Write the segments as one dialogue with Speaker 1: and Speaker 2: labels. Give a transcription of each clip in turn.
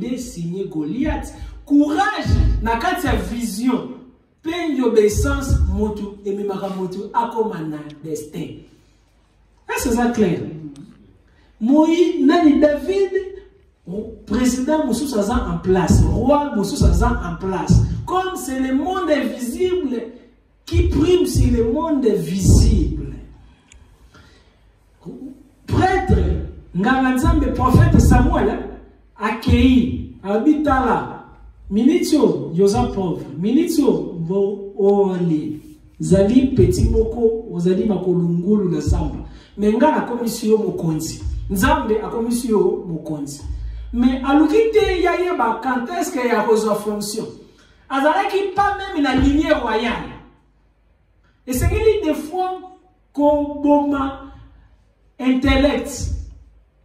Speaker 1: David signé Goliath. Courage, na kati ya vision. Pain obéissance, motu, et mimaka motu, akomana destin. Est-ce que c'est clair? Moïse, nani David, président Moussou Sazan en place, roi Moussou Sazan en place. Comme c'est le monde invisible qui prime sur le monde visible. Prêtre, Ngaranzambe, prophète Samuel, accueilli, habitala. Minitio, yoza pauvre. Minitio, bo oli. Zali petit moko, ozali makolungulu na samba. Mais nga na komisio mokonzi. Nzambe a komisio mokonzi. Mais alukite yaye ba quand est-ce qu'il y a besoin de fonction. Azalaki pas même la lignée royale. Et c'est qu'il y a des fois qu'on boma intellect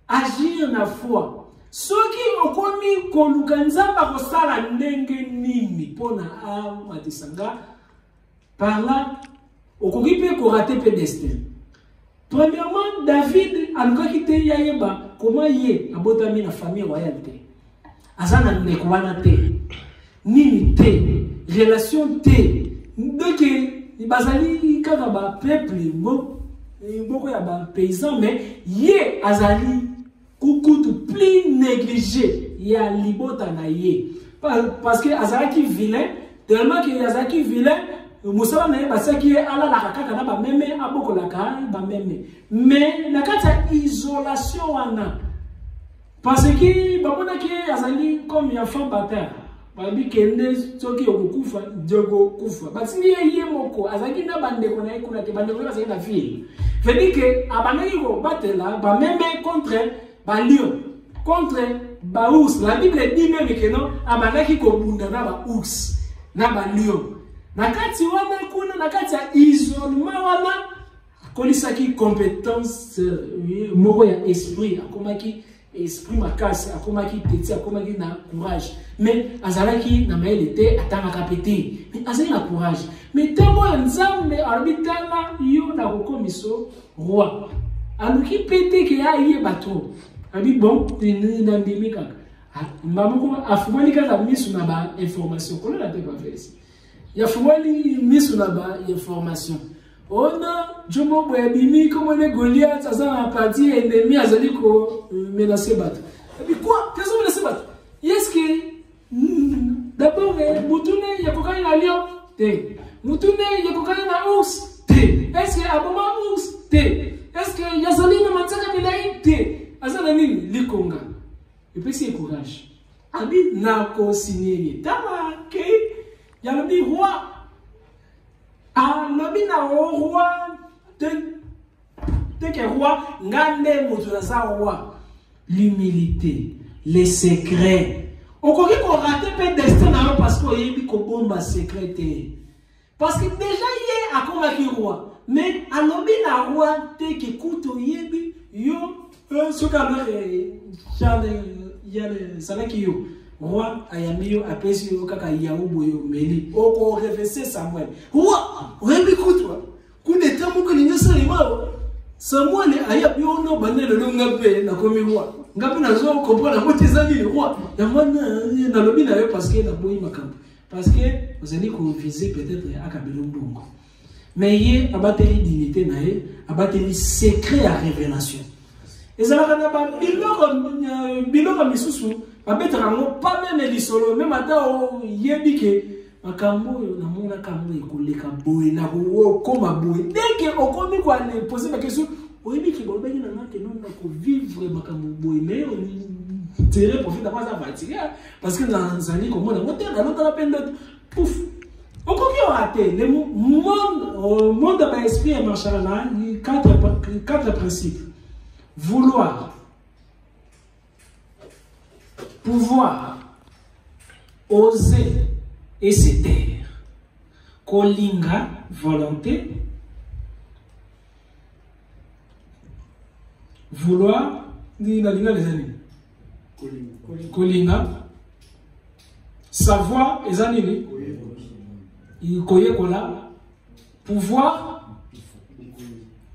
Speaker 1: agir na foi. Ceux qui ont commis Kolukanzamba Kosala Ndenge Nini Pona Matisanga par là, au Kogipe Korate Pédestin. Premièrement, David a quitté Yayeba, comment y a botami la famille royale. Azana Nekwana te, Nini te, relation te, donc Bazali Kagaba peuple, beaucoup y a paysan, mais yé Azali. Koukou plus négligé, il y a libota na ye. Parce que Azaki vilain, tellement que Azaki vilain, Moussa na basa qui est ala la kaka na ba meme aboko la ka ba meme. Mais na kata isolation wana. Parce que babona ki Azali comme ya femme bataille. Babi kende soki okukufa jogo kufa. Batini ye moko Azaki na bande kona ikuna ke bande kona na ville. Veut dire que abanaki ko batela ba meme contre Balion contre Baous. La Bible dit même que non, Amanaki Kobunda na ba ours, na ba lion. Nakati wana kuna nakati ya isolement wana kolisaki compétence moko ya esprit, akomaki esprit makasi, akomaki petit, akomaki na courage. Mais azalaki na maelete atanga kapete. Mais azali na courage. Mais tamo nzambe arbitala yo na kokomiso roi. Aluki pété que a yé bateau. Abi bon, il n'a pas maman a fumé quand la mise sur la information. Comment la paix pas faire ici? Il a fumé mise sur la information. On a Jomo Boyabimi comme on est Goliath, ça a parti ennemi à Zaliko menacer battre. Abi quoi? Qu'est-ce qu'on menace battre? Est-ce que d'abord Moutoune il y a cocaïne à lion? Té. Moutoune il y a cocaïne à ours? Té. Est-ce que Aboma ours? Té. Est-ce que Yazali na Matsaka Milaï? Té. Azana nini likonga et puis c'est courage abi na ko signer tama ke ya lobi roi a lobi na roi te ke roi ngande moto na sa roi l'humilité les secrets on koki ko rater pe destin na parce que yebi ko bomba secret parce que déjà yé a convaincu roi mais a lobi na roi te ke kuto yebi yo ce cas-là, il y a le salaki yo. Roi, ayamio, apesi yo, kaka yaoubo yo, meli. Oko réfléchissez Samuel. Roi, rémi toi. Coup d'état, mon que l'ignon s'en est mal. Samuel, ayamio, no, bané le long ngapé, na komi roi. Ngapé na zo, comprend la moitié zali, roi. Yamana, na lobi na yo, parce que na boyi makambo. Parce que, vous allez qu'on vise peut-être à Kabelongo. Mais yé, abateli dignité na yé, abateli secret à révélation. Et ça va pas biloko misusu babetango pas même lisolo même ata yebike makambo na mona kambo ekoleka boye na koma boye dès que okomi kwa ne poser ma question oyebiki bolobeki na ngate non ko vivre makambo boye mais on tirer profit d'avoir ça fatigué parce que dans zali comme on monter dans l'autre peine d'autre pouf okoki raté le monde de l'esprit et machallah quatre principes. Vouloir, pouvoir, oser et se taire. Kolinga, volonté. Vouloir, les amis. Kolinga. Savoir, les amis. Pouvoir,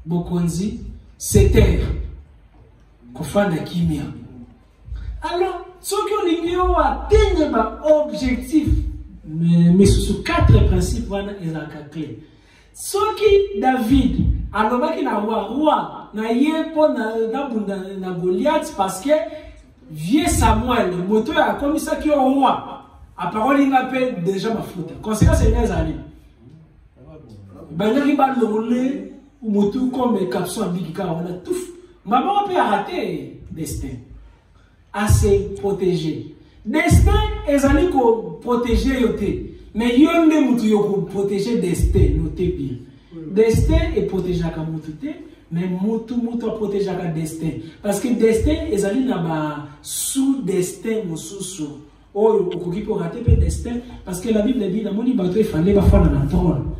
Speaker 1: bokonzi, se taire. Alors, ceux qui ont atteint l'objectif, mais sous 4 principes, ils ont clé. Ceux qui, David, alors qu'il a roi, n'a pas Goliath parce que vieux Samuel, le moteur a commis ça qui est roi. À parole, il m'appelle déjà ma faute. Conséquence, c'est les années. Ben, il va le rouler, ou moto comme les capsons à Bigika, on a tout. Maman peut arrêter destin. Assez protégé. Destin, ils ont protégé yoté. Mais il y a des gens qui protéger destin, notez bien. Destin est protégé à Kamouté, mais Moutou protégé à destin. Parce que destin, ils ont sous-destin, sous-sous. Oh, il faut rater le destin. Parce que la Bible dit, dans mon livre, il fallait faire dans la trône.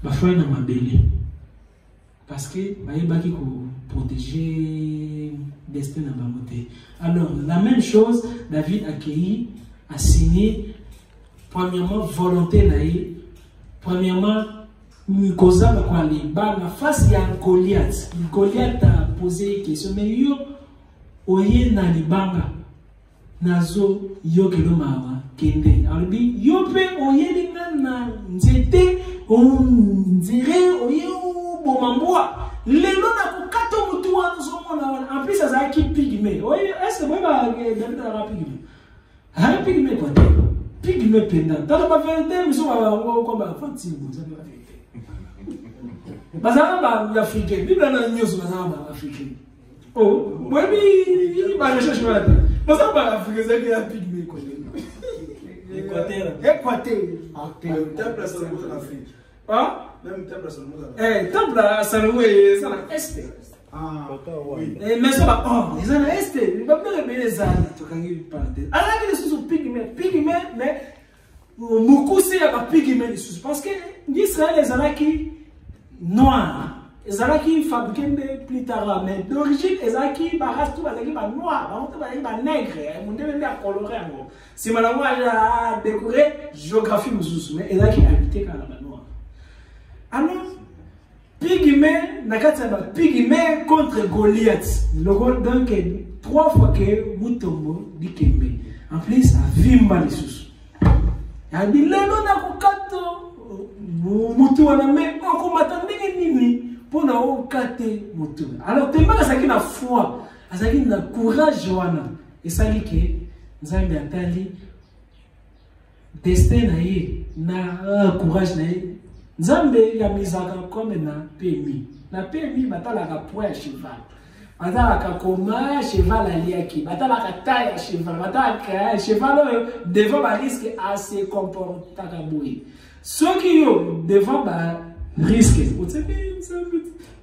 Speaker 1: Il fallait dans ma belle. Parce que, il faut protéger le destin dans ma beauté. Alors, la même chose, David a signé. Premièrement, volonté naïe. Premièrement, Mukosa la face il y a Goliath. Goliath a posé une question. Mais yo, oye na libanga. Nazo yo keloma kende. Alors yo pe oye na nzete on dirait oye bomamboa. Lelo na kukato mutu wa nzomona. En plus ça a qui pigme. Oye, est-ce que moi David a pigme? Ha pigme quoi? Pigme pendant. Dans la vérité, nous sommes comme la fatigue. Vous avez la vérité. Bazama ba Africain. Bible na news bazama Africain. Oh, moi bi ba recherche moi. Bazama ba Africain, c'est que la pigme quoi. Équateur.
Speaker 2: Temple Salomon en Afrique.
Speaker 1: Ah?
Speaker 2: Même Temple Salomon en Afrique.
Speaker 1: Temple Salomon ça na est.
Speaker 2: Ah, oui.
Speaker 1: Mais ça va, oh, ils en restent. Ils vont me remettre les années. Tu as vu parenthèse. Alors, ils sont pygmées, mais beaucoup c'est à pygmées les sous. Parce que l'Israël, les Anaki noirs, les Anaki fabriqués plus tard, mais d'origine, les Anaki barrasent tout, les Anaki noirs, les Anaki nègres, ils vont devenir colorés. Si madame a décoré géographie, mais les Anaki habitaient quand même noirs. Alors, Pygmée, Pygmée contre Goliath. Donc, 3 fois que Moutombo dit Kembe. En plus, à Vimba les sous. Il a dit, Lelo na kukato, Moutou a mais on combattant nini pour na okate Moutou. Alors, tellement que ça qui na foi, ça qui na courage, Joana. Et ça dit que, Nzambi atali, destin na ye, na courage na ye. Nzambe ya mizaka comme na PMI. Na PMI batalaka poids ya cheval. Batalaka koma cheval aliaki. Batalaka taille ya cheval. Batalaka cheval devant ba risque assez comportaka boye. Ceux qui yo devant ba risque.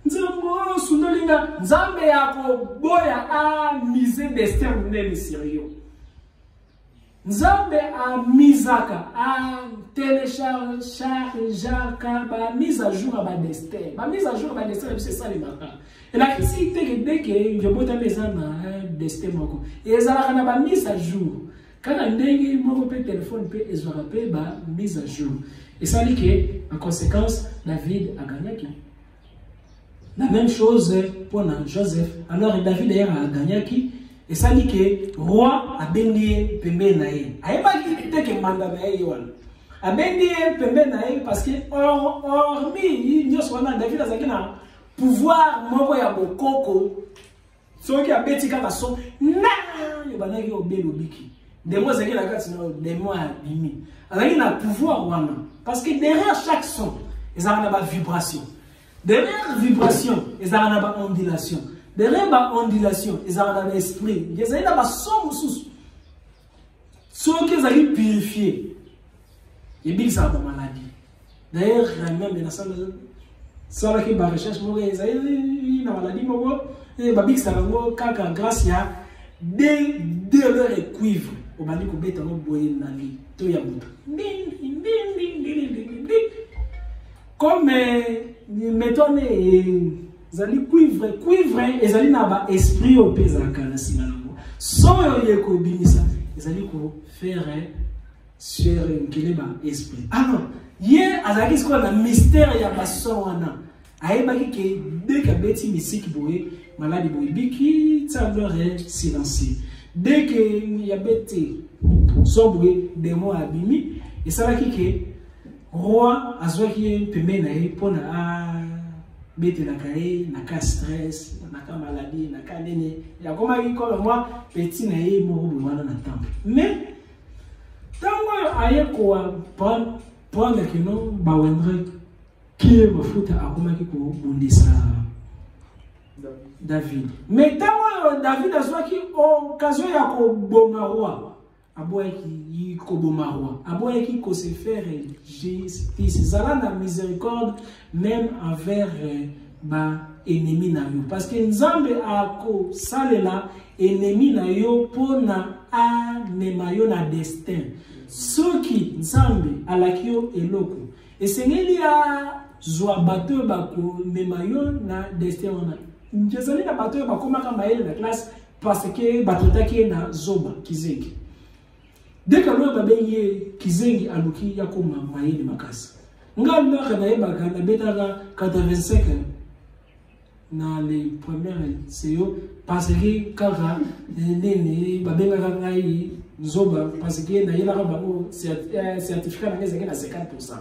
Speaker 1: Nzambe sunolinga. Nzambe ya ko boya a miser destin nene sérieux. Nzambe a misaka, a télécharger, ba mise à jour à destin. Ba mise à jour à destin, c'est ça les matins. Et la critique dès que je bois mes âmes à destin moko. Et ça la ba mise à jour. Quand on dengue moko pe téléphone pe et ça rappelle ba mise à jour. Et ça dit que en conséquence David a gagné qui. La même chose pour Joseph. Alors David d'ailleurs a gagné qui. Et ça dit que le roi a béni Pembe Naï. Il n'a pas dit que mandat Naï. A béni Pembe Naï parce que, hormis, David a dit que pouvoir m'envoyer mon coco, ceux qui ont béni quand ils sont, non, il va y avoir des lobiki. Des mots, c'est que la carte, des mots à demi. Alors il a pouvoir, parce que derrière chaque son, il y a une vibration. Derrière vibration, il y a une ondulation. Derrière la ondulation, ils ont un esprit. Ils ont un son sous. Ceux qui ont purifié, ils ont une maladie. D'ailleurs, même dans la salle qui va recherche, ils ont une maladie. Ils ont une maladie. Grâce à de leur cuivre, au bani ko beta no boye na vie. To ya mutu. Comme mettons zali cuivre ezali na ba esprit au pezaka na sinango so yo ko binisa ezali ko faire sur ngele ba esprit alors ye azaki ko na mystère ya baso wana ayebaki ke dès que beti misiki boye maladi boye biki tsablore silencieux Dès qu'il y a bêté, sobre démon abimi, et ça va qui roi a soit qui est pemé naé pour na bêté na caé, na cas stress, na cas maladie, na cas néné. Il y a comme il comme moi petit naé moro besoin na temps. Mais tant aye quoi prendre que non ba wendre qui mafuta akoma ki ko bundisa David. Mais tant David a soit qui occasion ya ko boma roi. Aboyeki ko boma roi. Aboyeki ko se faire justice. Zala na miséricorde même envers ba ennemi na yo. Parce que Nzambe a ko salela ennemi na yo pona a nemayo na destin. Soki Nzambe alakio eloko. Et sengeli a zwa bato bako nemayo na destin wana. Njezali na bato bakoma kama ele na classe parce que batota ki na zoba kizeki. Dès que l'on a béni kizengi aluki ya koma maili makasi. Nga mbaka na yeba kana betaka 85 na les premières CEO parce que kaka nene babenga kaka yi zoba parce que na yela kaba certificat na ngeza na 50%.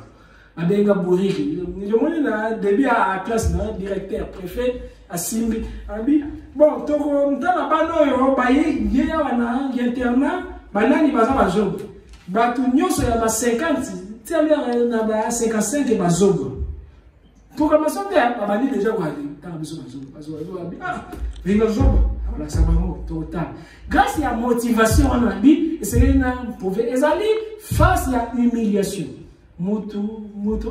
Speaker 1: Babenga buriki. Je moni na début à classe na directeur préfet asimbi abi bon toko mtana bano yo bayi ye wana internat banani baza bazogo batu nyonso ya ba 50 tiamia na ba 55 bazogo programmation de babani déjà quoi tant biso bazogo ah vinga zogo la sabango total grâce à motivation on a dit c'est na pouvait ezali face à humiliation mutu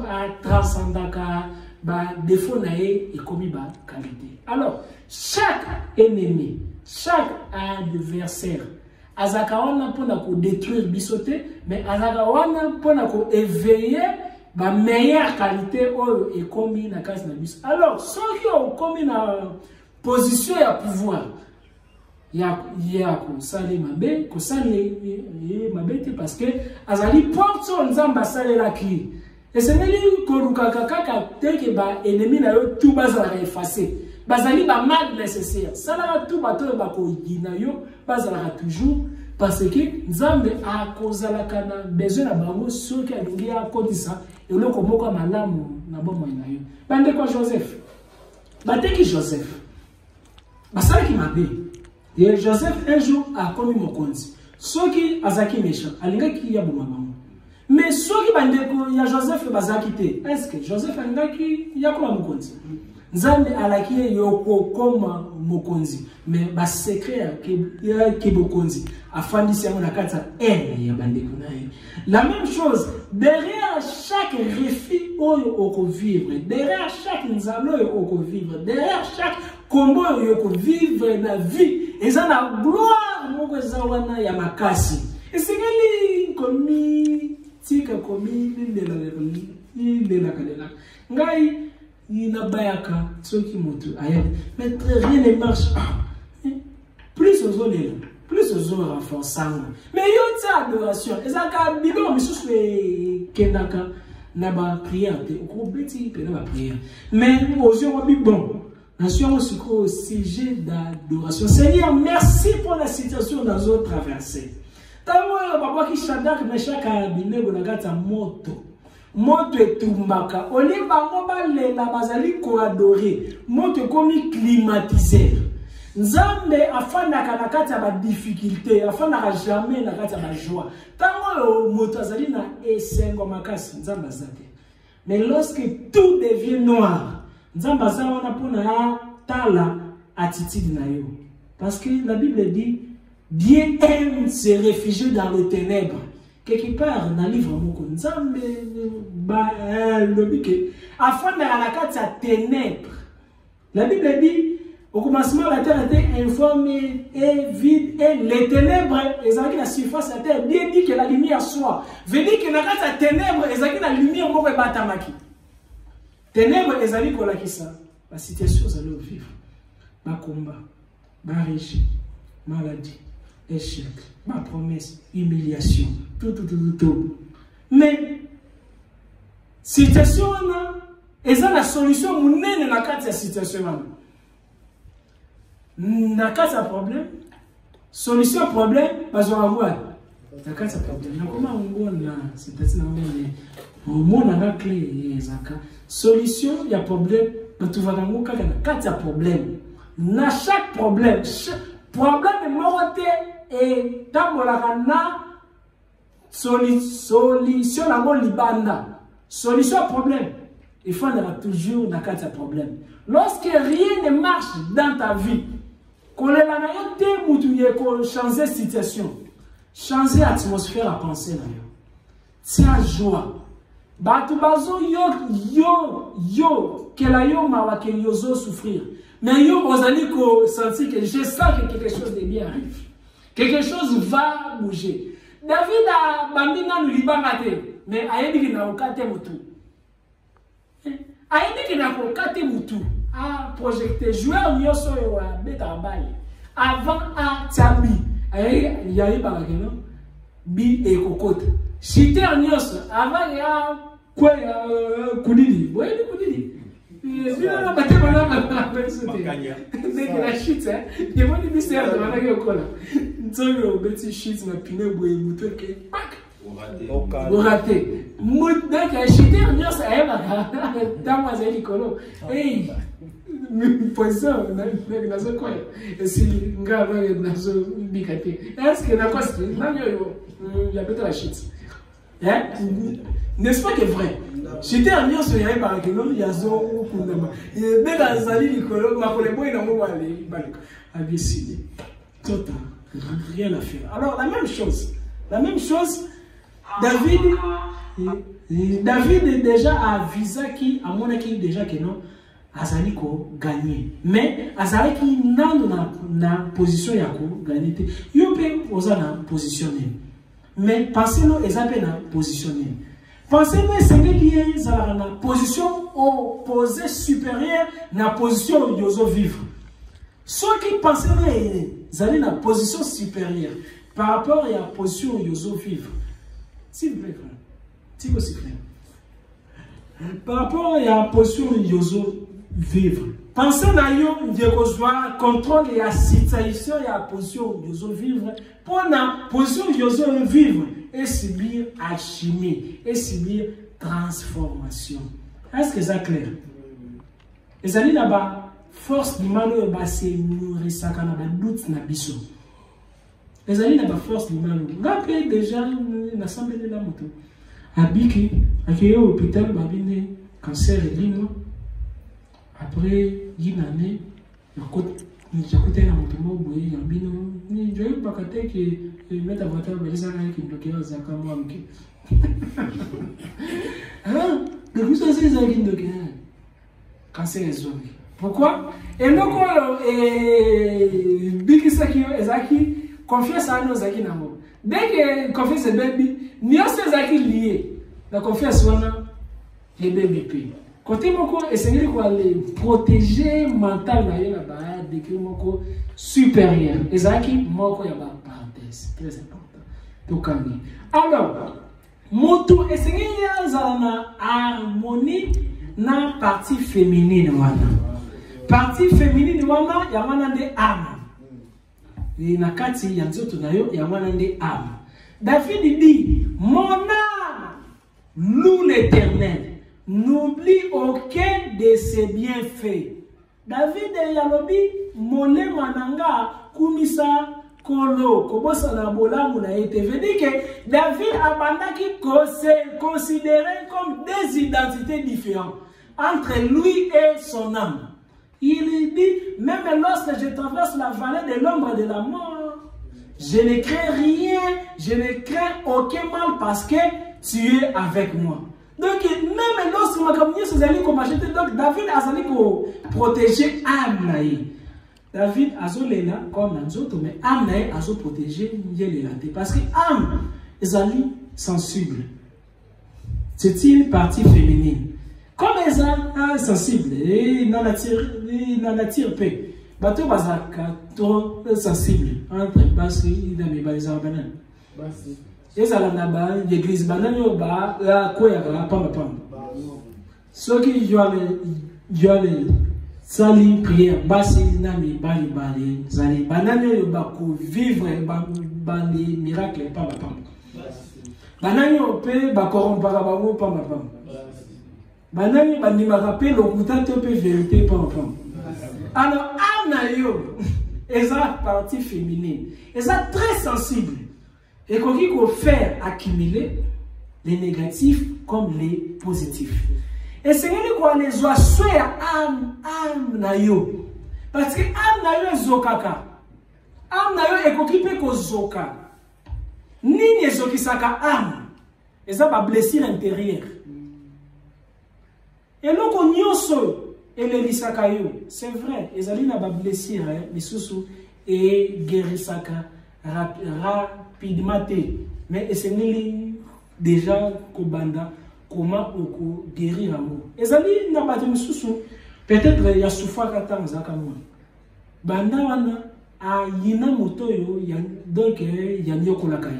Speaker 1: a transcendaka ba défaut naé et commis ba qualité. Alors chaque ennemi, chaque adversaire azakawana pona ko détruire bisoté, mais azakawana pona ko éveiller ba meilleure qualité oyo et commis na case na biso. Alors ceux qui ont commis na position ya pouvoir ya ko sale mabe ko sale mabe parce que azali porte nzamba sale la ki. Et c'est même que ba ennemi na yo tout bazala effacer. Bazali ba mal nécessaire. Ça là tout bato ba ko gina yo bazala toujours parce que Nzambe a kozala kana besoin na bango soki alingi a kodisa eloko moko malamu na bomo na yo. Bande ko Joseph. Bateki Joseph. Basala ki mabe. Et Joseph un jour a commis mokonzi. Soki azaki méchant, alinga ki ya boma bango. Mais ceux qui bandeko ya Joseph bazakite, est-ce que Joseph angaki ya koma mokonzi? Nzambe alaki yoko koma mokonzi, mais ba secret ke mokonzi afandisi yango na kata ya bandeko naye. La même chose derrière chaque réfi oyo oko vivre, derrière chaque nzalo oyo oko vivre, derrière chaque combo oyo oko vivre na vie, eza na gloire moko eza wana ya makasi. Et c'est que komi tika komi lela kalela ngai ina bayaka soki moto aya mais rien ne marche plus aux olela plus aux renforçant mais yo ta adoration ezaka bibo misusu kendaka na ba prière te ko beti pe na ba prière mais aux yeux wa bon nation aussi au sujet d'adoration. Seigneur, merci pour la situation dans notre traversée. Tango baba ki Shadrach Meshach Abednego na kata moto etumbaka oli bango balela bazali ko adorer moto komi climatiseur. Nzambe afandaka na kata ba difficulté afandaka jamais na kata ba joie. Tango moto azali na esengo makasi Nzambe azate. Mais lorsque tout devient noir, Nzambe azana pona tala attitude na yo. Parce que la Bible dit Dieu aime se réfugier dans les ténèbres. Quelque part dans le livre moko Nzambe ba lobike afin de la carte à ténèbres. La Bible dit au commencement la terre était informée et vide et les ténèbres ezaki la surface de la terre. Dieu dit que la lumière soit. Veut dire que la carte à ténèbres ezaki la lumière moko batamaki. Ténèbres ezali ko la kisa. La situation allait vivre. Ma combat, ma régime, maladie, échec, ma promesse, humiliation, tout. Mais, situation, est la solution, mon nez n'a qu'à cette situation. N'a qu'à ce problème, Solution problème, parce qu'on va voir. D'accord, ça problème. Comment on voit là, c'est-à-dire au monde on a clé solution, il y a problème, mais tu vas dans le cas il y a problème. Na chaque problème est moroté et tambola na solution la mo libanda. Solution problème. Il faut toujours dans cas de problème. Lorsque rien ne marche dans ta vie, qu'on est là, qu'on change de situation, changer l'atmosphère à penser là. Tiens joie. Batu bazo yo que la yo mawa que yo zo souffrir. Mais yo ozali ko sentir que je sens que quelque chose de bien arrive. Quelque chose va bouger. David a bambina nu libangate, mais ayebi ki na okate mutu. Ayebi ki na okate mutu. A projecter joueur nyoso yo wa beta bali. Avant a tiabi. Ayebi yayi bagakeno bi e kokote. Chiter nyoso avant ya quoi kunidi. Vous voyez kunidi? La chute, hein? Il y a un ministère de la Cola. Nous petit chute, ma pinée, boue, mouton, qui est vous ratez. Mouton, qui a chuté, on y a ça, dans moi, c'est Nicolo. Hey, poisson, dans ce coin. Et si, gars, dans ce bicaté. Est-ce que la coste, il y a peut-être la chute. N'est-ce pas que vrai? J'étais en Lyon, il y a un barricade, il y a zone où il y a des Azali, Nicolo, ma collègue, il y a un mot à décider. Total, rien à faire. Alors, la même chose, David déjà a visé qui, à mon avis, déjà que non, Azali ko gagné. Mais Azali qui n'a pas position ya ko gagné. Il peut oser na positionner. Mais pensez-nous, ils ont bien positionné. Pensez-nous, c'est qu'il y a une position opposée supérieure à la position où ils vivent. Ceux qui pensent qu'ils ont une position supérieure par rapport à la position où ils vivent. S'il vous plaît, frère. S'il vous plaît. Par rapport à la position où ils vivent. Pensez à un contrôle et la situation et la position où ils vivent. Pour la position où ils vivent et subir alchimie et subir transformation. Est-ce que c'est clair? Les amis là-bas, force du mal, c'est nourrir ça quand on a doute na biso. Les amis là-bas, force du mal. Rappelez déjà l'assemblée de la moto. Abiki, accueilli au hôpital, babine, cancer et limo. Après une année, j'ai écouté un moto, il y a un bino, j'ai eu pas que mettre à voiture, mais les gens qui bloquaient les accords. Alors, le coup, c'est les gens qui bloquaient. Cancer et zone. Pourquoi? Et donc, Bikisaki, Ezaki, confiance à nos Zaki Namo. Dès que confiance est baby, nous sommes Zaki liés. La confiance, on a les baby. Côté moko essayer de protéger mental là de que moko supérieur ezaki moko ya ba parenthèse très important to kangi. Alors moto essayer na harmonie na partie féminine wana ya wana nde âme ni na kati ya nzoto nayo ya wana nde âme. David dit mon âme loue l'Éternel. N'oublie aucun de ses bienfaits. David yalobi mole mananga kumisa kolo kobosa na bolamu na ete. Veut dire que David abandaki considéré comme des identités différentes entre lui et son âme. Il dit même lorsque je traverse la vallée de l'ombre de la mort, je ne crains rien, je ne crains aucun mal parce que tu es avec moi. Donc, même lorsque ma campagne se allait comme acheter, donc David a allé protéger âme. David a allé là comme un autre, mais âme a protéger parce que âme est allée sensible. C'est une partie féminine. Comme elle est sensible, et dans la tire paix. Bateau bazaka trop sensible entre parce qu'il a mis les arbres. Et ça là l'église banane yo ba quoi ya pamba pamba. Ce qui y a sali prière basi na mibali bali zali banani oyo bako vivre bandi miracle pamba pamba banani oyo pe bakorompaka bango pamba pamba banani bandimaka pe lokuta te pe vérité pamba pamba. Alors ana yo eza partie féminine eza très sensible et qu'on peut faire accumuler les négatifs comme les positifs. Et c'est quoi les oiseaux âme na yo. Parce que âme na yo zokaka. Âme na yo ekokipe ko zoka. Nini ezokisaka âme. Et ça va blessure intérieure. Et loko nyonso elelisaka yo. C'est vrai, ezali na ba blessure misusu et guérisaka rapidement. Mais c'est déjà kobanda. Comment on guérir l'amour. Et ça dit, n'a pas de soucis. Peut-être il y a souffert quand on a comme moi. Banda wana a yina motoyo donc il y a nyoko la kai.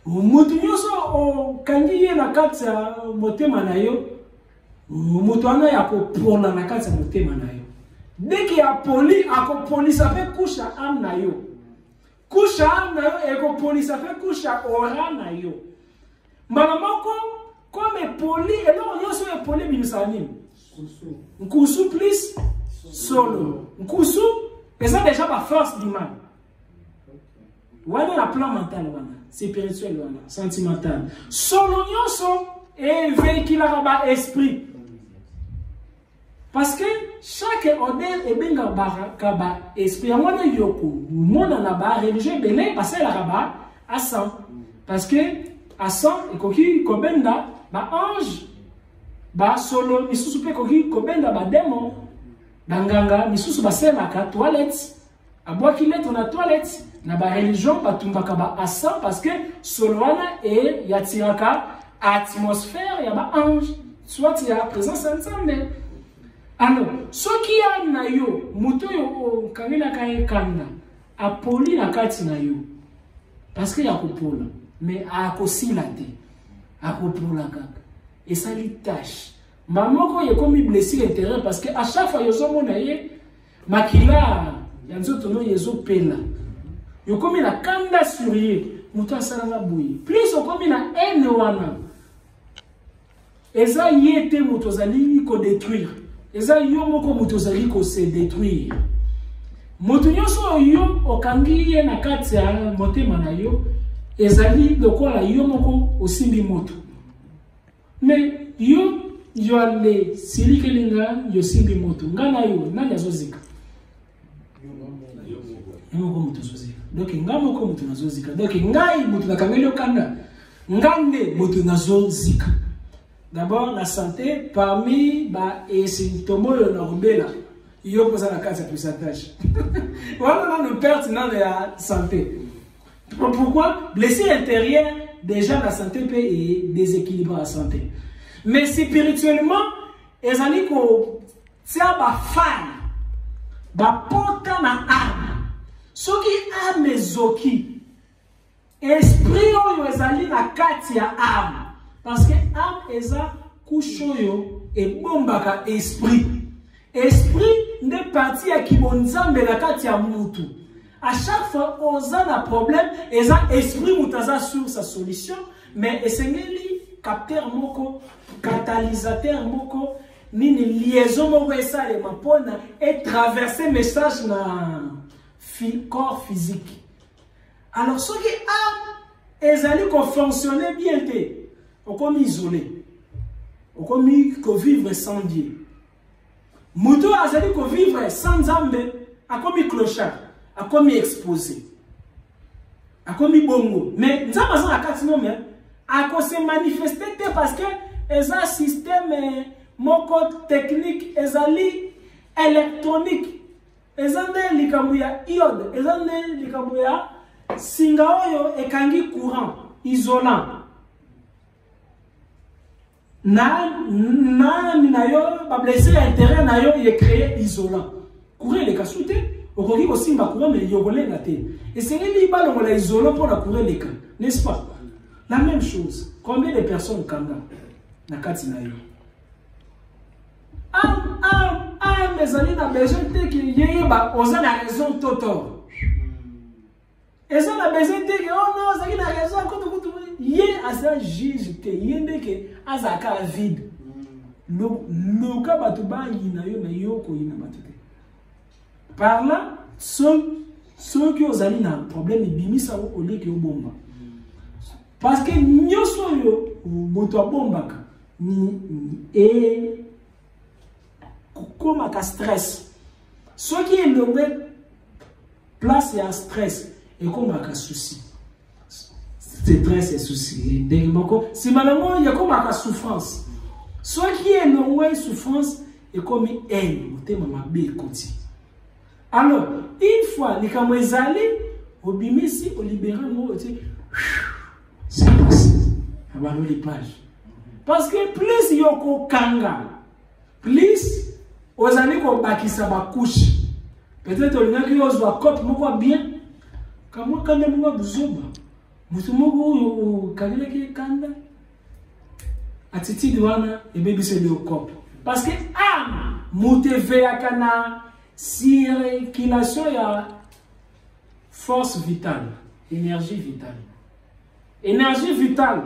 Speaker 1: Mutu nyoso o kangiye na kati ya motema na yo. Mutu ana ya ko pona na kati ya motema na yo. Dès qu'il y a poli, ako poli ça fait kusha am na yo. Kusha am na yo eko poli ça fait kusha ora na yo. Malamoko comme poli, et là on y a sur les poli bimsanim. Nkusu plus solo. Nkusu, et ça déjà ma force du mal. Voilà la plan mental, spirituel, sentimental. Solo nyoso et véhicule à esprit. Parce que chaque odeur est bien gaba esprit. On a yoko, mon na ba religieux belé passer la rabat à 100. Parce que à 100 et koki kobenda ba ange ba solo misusu pe koki kobenda ba démon banganga misusu ba selaka toilette abwaki lettre na toilette na ba religion ba tumbaka ba à 100 parce que solo wana et yatiraka atmosphère ya ba ange soit il y a présence ensemble. Alors ce qui a na yo muto yo kamina kai kanda apoli na kati na yo parce que ya kopola mais à cause la té à pour la kaka et ça lui tâche maman quand il est comme blessé intérieur parce que à chaque fois ils ont mon aïe makila yanzo tono yezo pela yo comme la kanda sur yé muta salanga bouyi plus on comme la haine wana eza yete mutozali ko détruire eza yo moko mutozali ko se détruire mutu nyonso yo okangi ye na kati ya motema na yo ezali lokola yo moko osimbi moto mais yo ale silikelinga yo simbi moto ngana yo nani azozika yo moko moto azozika donc ngamo ko moto nazozika donc ngai moto nakangeli kanda ngande moto nazozika. D'abord la santé parmi ba symptômes yo na robela yo posa la carte pourcentage voilà nous perdons dans la santé. Pourquoi? Blessure intérieure, déjà la santé peut déséquilibrer la santé. Mais spirituellement, ils ont dit que c'est un faille, un portant na âme. Ce qui âme zoki, esprit ils ont dit na katia âme. Parce que âme est un couchoyo et bombaka esprit. Esprit n'est parti à qui bonzambe la katia mutu. À chaque fois, on a un problème, et ça esprit mutaza sur sa solution, mais c'est un capteur moko, catalyseur moko, ni liaison moko et ça les mapona et traverser message na corps physique. Alors ceux qui ont, ils allaient fonctionner bien, on comme isolé, on comme vivre sans Dieu. Muto a allé vivre sans âme, a comme clochard. A commis exposé, a commis bongo, mais nous avons la carte non mais a se manifester parce que les un système moko technique, les électronique, les un likambuya iode, les un likambuya singaoyo et kangi courant isolant. Na yo ba blessé intérieur na yo est créé isolant. Courir les casoutés. Aussi, et c'est les isolant pour la courir les cas, n'est-ce pas? La même chose. Combien de personnes kanda na katina yo? âme ezali na besoin te que yeba oza na raison toto. Eza na besoin te que oh non zaki na raison kutu ye asa juge te yende que azaka vide. Le cas batu ba yina yo na yoko yina batute. Par là ceux qui ont un problème bimisa au lieu que bomba. Parce que nous sommes moto bombaka et comme un stress. Ce qui est nommé place et un stress et comme un souci. Stress et souci. C'est malheureusement il y a comme un souffrance. Ce qui est nommé souffrance et comme haine. Alors, une fois, les caméras au bimisi, au libéral, c'est passé. Abandonne les pages. Parce que plus yoko kanga, plus aux années qu'on bâtisse ma couche. Peut-être on a qui ose voir cop, moi bien. Quand moi, quand même, moi, bouzoba. Musumogo, kagile ki kanda. Attitude wana, et baby c'est le cop. Parce que, motivé à kana. Circulation, il y a force vitale, énergie vitale. Énergie vitale,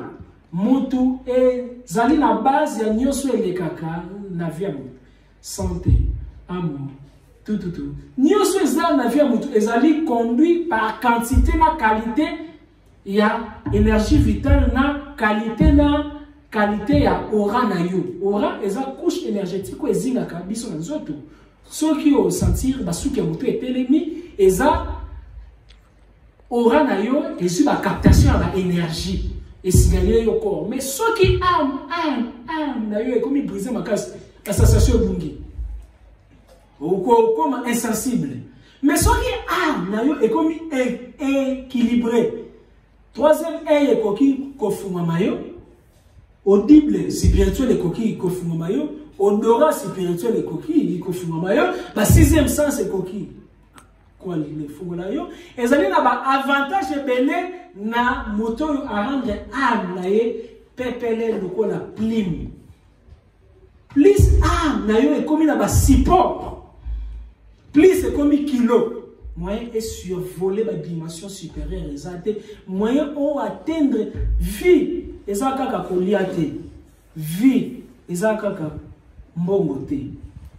Speaker 1: mutu et zali na base ya nyoso ele kaka na via mutu. Santé, amour, tout. Nyoso ezali na via mutu ezali conduit par quantité na qualité ya énergie vitale na qualité ya aura na yo. Aura eza couche énergétique ou ezinga kabiso na nzoto. Ceux qui ont senti que qui ont été l'ennemi, et ça aura na yo et sur la captation de l'énergie et signaler au corps. Mais ceux qui aiment na yo et comme ils brisent ma casse, la sensation bungi. Comme insensible. Mais ceux qui aiment na yo et comme équilibré. Troisième œil et coquille kofuma mayo. Audible spirituel et coquille kofuma mayo. Odorat spirituel et coquille, la sixième sens est coquille. Quoi, les fongolayo? Et ça n'a pas avantage belé na moto à rendre âme naé pepele le quoi la plim. Plus âme nayo est comme na ba support. Plus c'est comme kilo. Moyen est survoler la dimension supérieure exacte. Moyen on atteindre vie. Et ça kaka koliate. Vie. Et ça kaka mbongote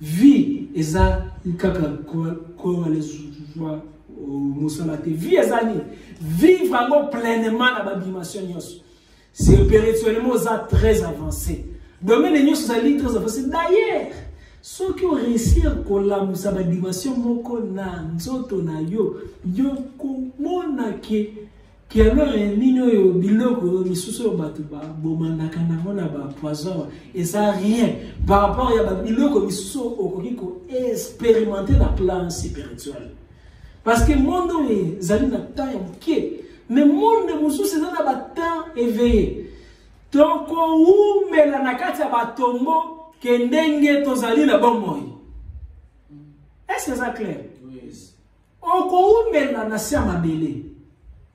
Speaker 1: vie eza kaka ko les joie musalate vie ezani vivre vraiment pleinement dans la dimension nyos spirituellement ça très avancé domaine nyos ça très avancé d'ailleurs ceux qui ont réussi à collaborer dans la dimension moko na nzoto na yo komona qui alors nino yo biloko misusu batu ba bomandaka nango na ba poison et ça rien par rapport à ba biloko misusu okoki ko expérimenter la plan spirituel parce que monde ezali na temps ya moke mais monde mususu ezali na ba temps éveillé donc umela na kati ya batongo ke ndenge tozali na bomoi. Est-ce que ça clair? Oui. Oko umela na sia mabele.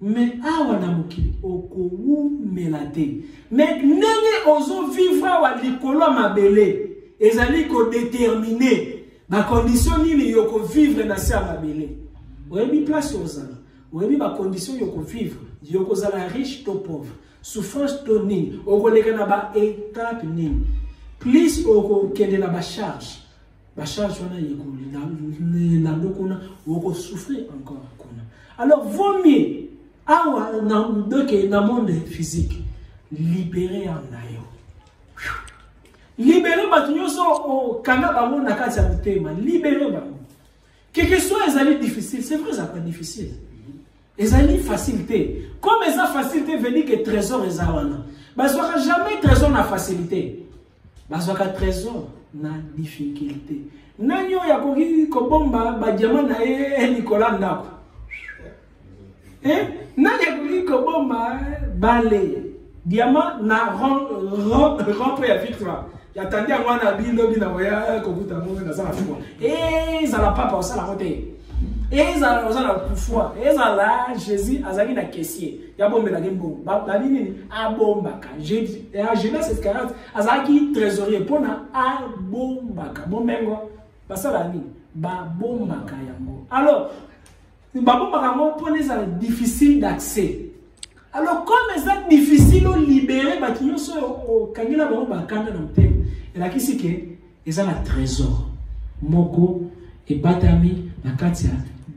Speaker 1: Mais awa na mokili oko melate mais nenge ozo vivre wa likolo mabele ezali ko déterminer ba condition nini yoko vivre na sa mabele oyebi place ozala oyebi ba condition yoko vivre yoko zala riche to pauvre souffrance to nini oko leka na ba étape nini plus oko kende na ba charge wana yeko na ndokona oko souffrir encore kuna alors vaut mieux awa donc dans le monde physique libérer en ayo libérer batunyoso o kana bango na kati ya mutema libérer bango quelque soit ezali difficile c'est vrai ça pas difficile ezali facilité comme eza facilité venir que trésor ezawana bazwaka jamais trésor na facilité bazwaka trésor na difficulté nanyo ya koki kobomba ba diamant na Nicolas ndako nani kobomba bale diamant na rompe ya victoire ya tandi mwana bino bina boya kokuta mo na sana fwa za la papa osala kote za osala kufwa za la Jésus azali na caissier ya bombe la gembo ba nini abombaka Jésus Genèse 40 azaki trésorier pona abombaka bombengo basala nini babombaka yango. Alors babombaka yango mpona ezala difficile d'accès. Alors comme c'est difficile de libérer bato nyonso okangela bango bakanda na motema elakisi ke eza na trésor moko ebatami na kati ya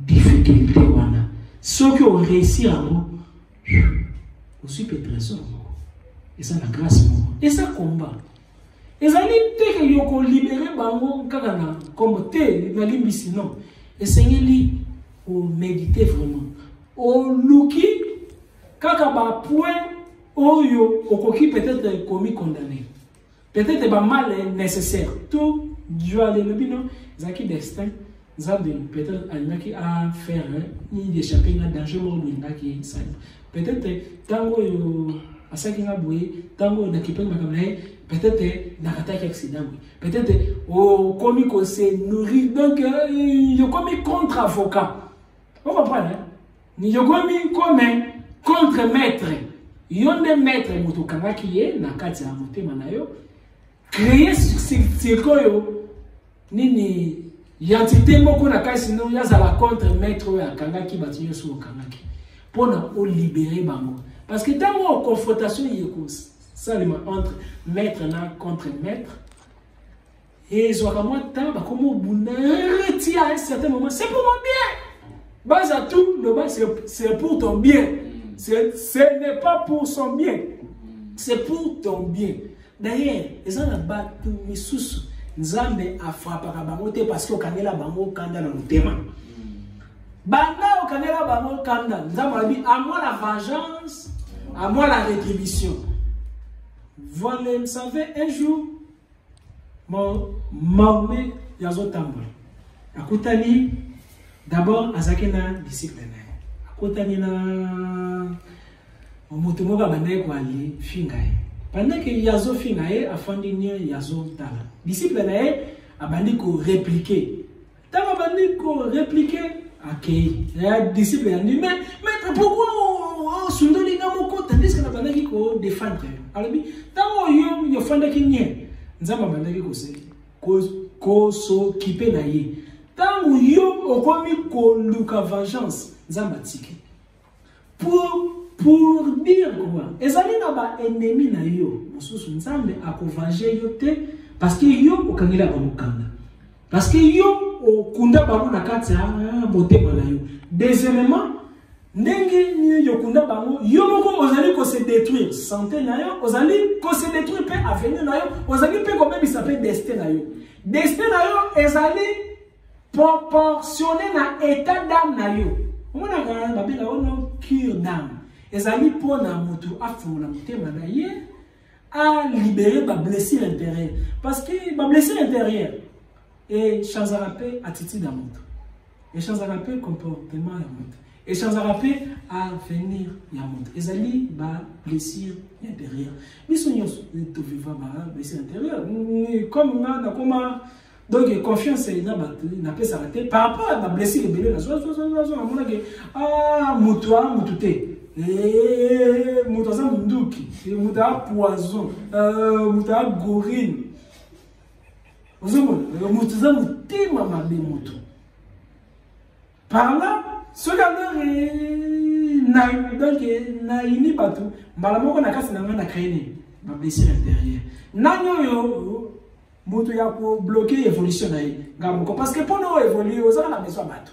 Speaker 1: difficulté wana. Soki o réussir yango aussi peut trésor moko eza na grâce moko eza combat ezali te ke yoko libérer bango kaka na comme te na limbisi non esengeli o méditer vraiment o luki kaka ba point oyo okoki peut-être commis condamné peut-être ba mal nécessaire tout Dieu a le bino zaki destin zabe peut-être alaki à faire ni d'échapper à danger mort qui ça peut-être tango yo asaki na boye tango na kipenga makamla peut-être na attaque accident peut-être au commis qu'on s'est nourri donc yo commis contre avocat on comprend ni yo commis comme contre maître yonde maître moto kangaki ye na kati ya motema na yo créer sikoyo nini identité moko na kasi no yazala contre maître ya kangaki bati yo so kangaki pona o libérer bango parce que dans une confrontation yeko salima entre maître na contre maître et zo ka moi temps ba comme bunati à un certain moment c'est pour mon bien base à tout le bas c'est pour ton bien. Ce n'est pas pour son bien, c'est pour ton bien. D'ailleurs, ils ont battu mes sous. Nzambe a frappé à Bamote parce que Kanela Bamo Kanda dans le thème. Banda au Kanela Bamo Kanda, Nzambe a dit à moi la vengeance, à moi la rétribution. Voilà, vous savez, un jour, mon Mahomet Yazo Tambol. Akutani, d'abord, Azakena disciple. Kotani na moto moka banaye kwa ali fingaye pendant que yazo fingaye afandi ni yazo tala disciple na ye abandi ko répliquer tama bandi ko répliquer akei ya disciple ya ni mais pourquoi on sundoli ngamoko tandis que na bandi ko défendre alors tango yo fanda kinye nzamba bandi ko se ko so kipe na ye tango yo okomi ko luka vengeance Zambatiki. Pour dire quoi? Ezali na ba ennemi na yo. Mosusu nzambe akovanger yo te parce que yo okangela ba mukanda. Parce que yo okunda bango na kati ya motema na yo. Deuxièmement, ndenge yo kunda bango yo moko ozali ko se détruire santé na yo, ozali ko se détruire pe avenir na yo, ozali pe ko bebisa pe destin na yo. Destin na yo ezali proportionné na état d'âme na yo. On a gagné on cure d'âme. Ezali pour na mutu afula mutema na ye a libérer ba blessure intérieure parce que ba blessure intérieure et chanzara pe attitude à mutu. Et chanzara pe comportement ya mutu. Et chanzara pe avenir ya mutu. Ezali ba blessure intérieure. Biso nyonso to vivre ba blessure intérieure. Comme na comment donc confiance na peut s'arrêter par rapport à la blessure belé na so amona ke mutu te mutu za munduki mutu a poison mutu a gorille ozomo mutu za mutima mabe mutu par là ce donc na ini batu mbala moko na kasi na ngana kaine ba blessure intérieure nanyo yo moto ya ko bloquer évolution na ye ngamoko parce que pour nous évoluer ozala na besoin bato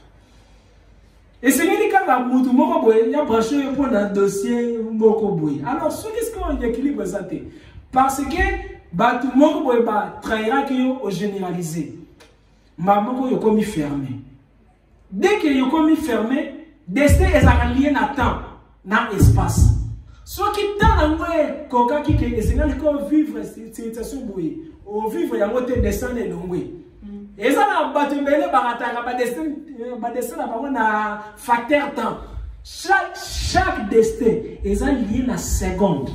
Speaker 1: et c'est ngeli kaka moto moko boye ya branché pour na dossier moko boye alors ce qu'est-ce qu'on équilibre ça te parce que bato moko boye ba trahira que yo au généraliser maboko yo komi fermé dès que yo komi fermé destin est lié na temps na espace ce qui dans la moelle koka ki ke c'est ko vivre situation boye au vivre ya moté descendre longwe eza na batu mbele barataka ba destin na bango na facteur temps chaque destin eza lié na seconde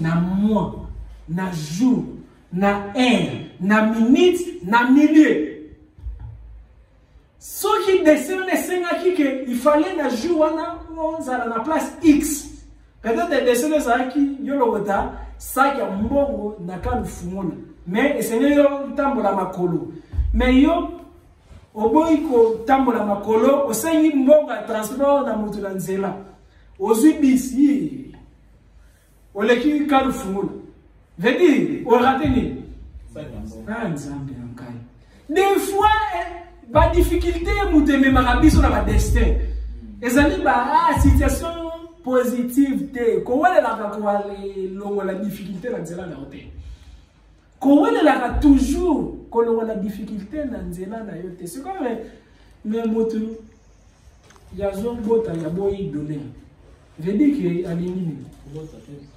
Speaker 1: na mois na jour na heure na minute na milieu ce qui descend les que il fallait na jour wana on zala na place x peut-être descendre ça qui yo lota ça qui a mbongo na kan fumona mais c'est yo tambola makolo mais yo oboyi ko tambola makolo osengi mbonga transport na mutu na nzela ozwi bisi oleki kalu fungula vedi orate ni nzambe nkai des fois ba difficulté mutu memaka biso na ba destin ezali ba situation positive te ko wala la ko longo la difficulté na nzela na hotel ko wala la toujours ko longo la difficulté na nzela na yote c'est comme mais motu ya zo bota ya boyi donner je dis que alingi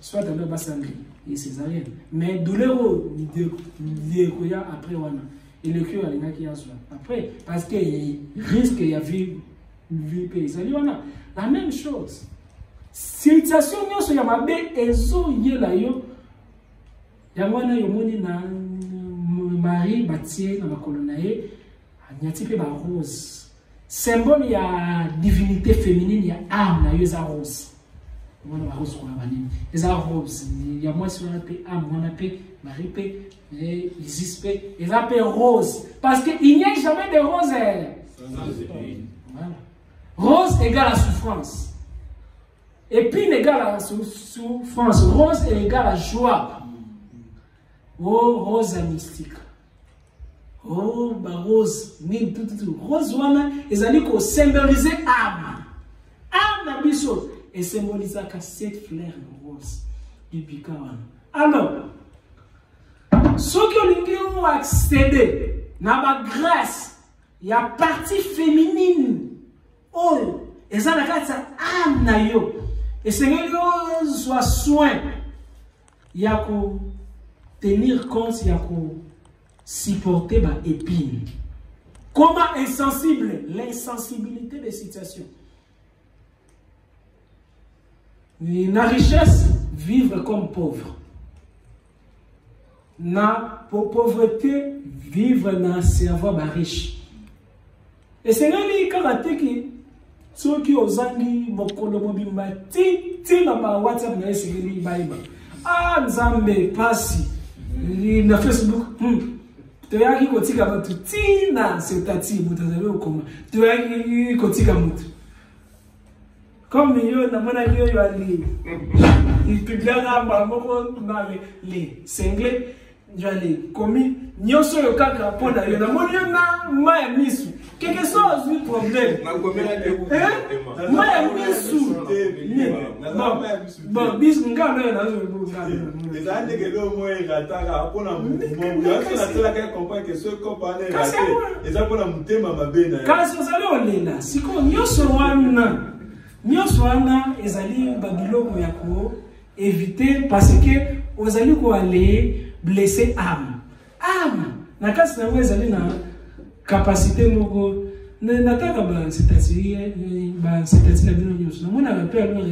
Speaker 1: soit dans le bassin et césarienne mais douleur lié ko ya après wana et le cœur alinga qui a soit après parce que risque ya vie pays wana la même chose situation nyonso ya mabe ezo yela yo ya mwana yo moni na Marie batie na makolo na ye anyati pe ba rose symbole ya divinité féminine ya âme na yo za rose mwana ba rose ko na banini eza rose ya mwasi wana pe âme wana pe Marie pe Isis pe eza pe rose parce que il n'y a jamais de rose voilà. Rose égale à souffrance. Épine égale à souffrance. Rose égale à joie. Oh, rose mystique. Oh, bah rose, tout. Rose, wana, ils allaient ko symboliser âme. Âme na biso. Et symboliser que cette fleur rose. Du picawan. Alors, ceux qui ont accédé à ma grâce, il y a partie féminine. Oh, et ça n'a qu'à ça âme na yo. Et c'est que soit soin. Il y a qu'à tenir compte, il y a qu'à supporter ma épine. Comment insensible? L'insensibilité des situations. La richesse, vivre comme pauvre. La pauvreté, vivre dans le cerveau riche. Et c'est là que ceux qui ont zangé mokolo mobimba ti na ba WhatsApp na esengeli baiba nzambe pasi na Facebook to yaki kotika batu ti na setati mutazali okoma to yaki kotika mutu comme yo na mona yo ali il publia ba moko na les cinglés jali komi nyoso yo kaka pona yo na mona yo na maya misu quelque chose du problème. Bon, bis nga na na zo nga.
Speaker 2: Ezande ke lo mo egataka pona mutumbo. Yaso na tela ka comprendre que ce compagnie raté. Eza pona mutema mabena.
Speaker 1: Kasi ozali olela, siko nyoso wana ezali babiloko ya ko éviter parce que ozali ko aller blesser âme. Âme. Na kasi na ezali na capacité moko nataka ba c'est-à-dire na bino nyonso namona ba pe alors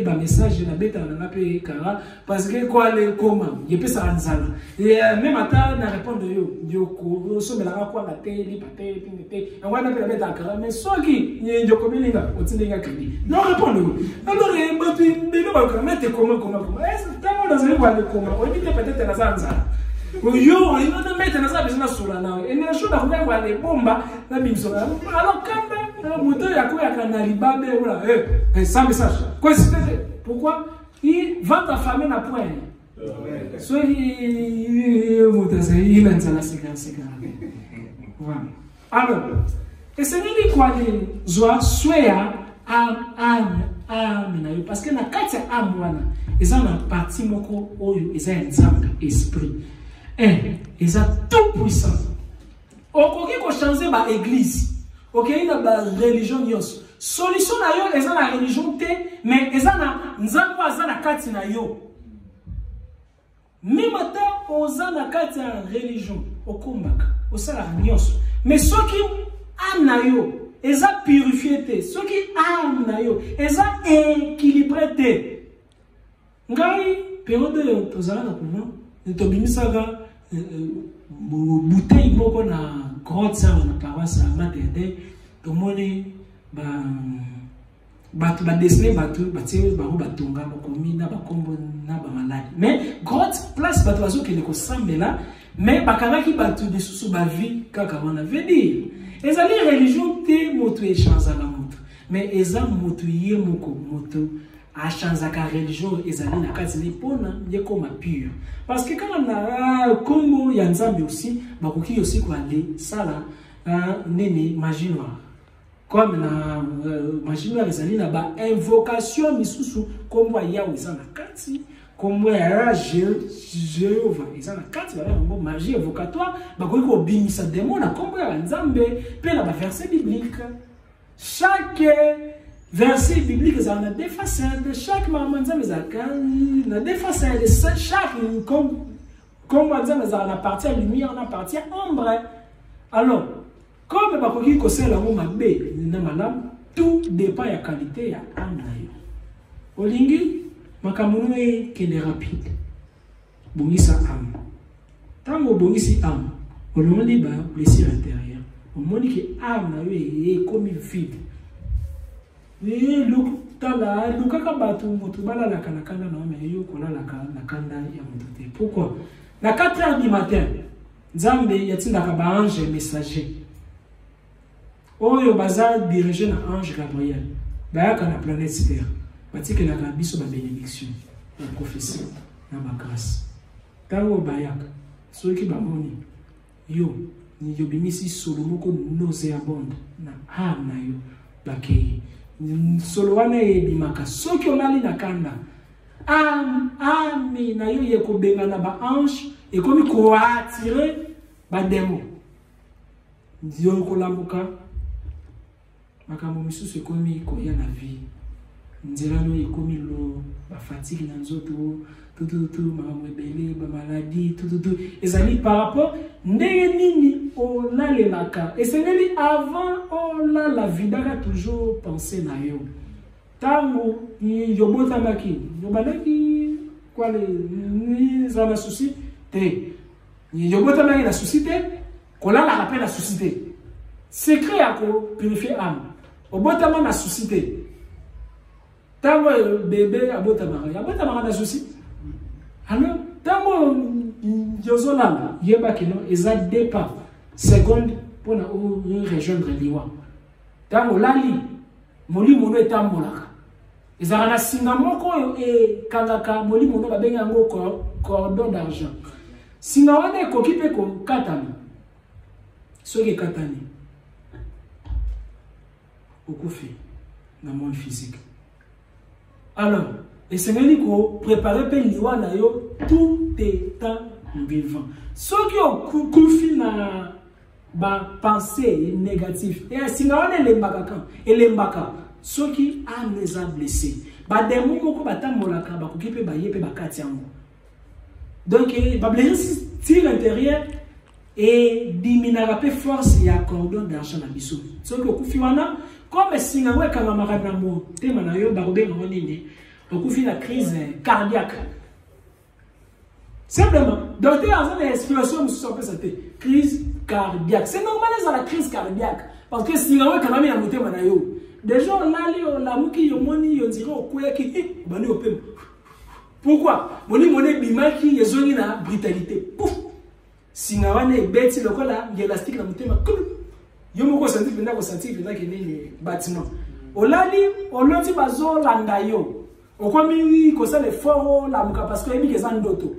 Speaker 1: ba message na beta na pe kara parce que quoi le comment je peux ça nzala et même ata na répondre yo ko so me la kwa la télé paté pingé ngwana pe beta kara mais soki nyo ko bilinga otinga crédit non répondre alors ba tu bino ba ka mettre comment est-ce que tamo dans le quoi le comment on dit peut-être na nzala yo il va mettre na ça business sur la na et les choses na kwa les bomba na bimso alors quand moto ya ko ya kana libabe ola sans message quoi c'est pourquoi il va ta famille na point so il moto ça il a ça c'est voilà alors et c'est ni quoi les joie soya am na yo parce que na kati am wana eza na partie moko oyo eza nzambe esprit ils ont tout puissant. Au qui qu'on changer ma église, ok, il y a la religion yos. Solution na yo, ils ont la religion te, mais ils ont la nzambo azan la kati na yo. Même temps, ils ont la kati na religion, au kumbaka, au sala yos. Mais ceux qui am na yo, ils ont purifié te. Ceux qui am na yo, ils ont équilibré te. Ngai période de tozala na kuno, tobimisaka bouteille moko na grotte ça na paroisse maternelle tomoni ba Batu ba dessiner batu batie bango batonga bakomi na bakombo na ba malade mais grande place batu bazo ke ko sambela mais bakangaki batu de susu ba vie kaka wana veut dire ezali religion te moto echanza na moto mais eza moto ye moko moto a chanza ka religion ezali na kati ni pona yeko ma pure parce que quand na kombo ya nzambe aussi bakoki aussi ko aller sala nene magie noire comme na magie noire ezali na ba invocation misusu kombo ya Yahweh na kati kombo ya Jéhovah eza na kati ba ngo magie évocatoire bakoki ko bimisa démon na kombo ya nzambe pe na ba verset biblique chaque verset biblique ezali na des facettes chaque maman nzambe ezali na des facettes chaque comme nzambe ezali na partie ya lumière na partie ya ombre alors comme bakoki ko sala ngo mabe na malamu tout dépend ya qualité ya âme na yo olingi makamunu kende rapide bongisa âme tango bongisi âme olomoni ba plaisir intérieur omoni ke âme na yo e comme vide lukutala lukaka batu motu balalaka na kanda na ome yo kolalaka na kanda ya motu te pourquoi na 4h du matin nzambe yatindaka ba ange messager oyo baza dirigé na ange Gabriel bayaka na planète Terre batikelaka biso ba bénédiction na prophétie na ba grâce tango bayaka soki bamoni yo ni yobimisi solo moko nauséabonde na âme na yo bakei solo wana ebimaka soki olali na kanda âme na yo yekobenga na ba ange ekomi ko attirer ba démon ndio kolambuka makambo misusu ekomi koya na vie nzela no ekomi lo ba fatigue na nzoto tout makambo ebele ba maladie tout ezali par rapport ndenge nini olalelaka esengeli avant olala vidaka toujours penser na yo tango yobotamaki yobandaki kwale ni za na souci te yobotamaki na souci te kolala rappel la souci te secret ya ko purifier âme obotama na souci te tango bébé abotamaka na souci alors tango yozolala yebaki no eza départ seconde pona o rejoindre liwa tango lali molimo no etambolaka ezala na singa moko oyo ekangaka molimo no babengi yango cordon d'argent singa wana ekoki mpe kokatana soki ekatani okufi na monde physique alors esengeli ko préparer pe liwa na yo tout étant vivant soki okufi na ba pensée négative et singa wana elembaka soki âme eza blessé ba démon moko batambolaka bakoki pe baye pe bakati yango donc ba blessure intérieure et diminera pe force ya cordon d'argent na biso soki okufi wana comme singa ngo ekangamaka na motema na yo bakobenga ngo nini okufi na crise cardiaque simplement docteur a une explication sur cette crise cardiaque c'est normal dans la crise cardiaque parce que singa ngo ekangamami na motema na yo déjà lali la muki yomoni yonzira okweki bani opema pourquoi moni bimaki yezongi na brutalité pouf singa wana ebeti lokola élastique na motema yo moko sentir penda ko sentir penda ke nini bâtiment olali oloti bazolanda yo okomi ko sala effort la muka parce que ebi kezan ndoto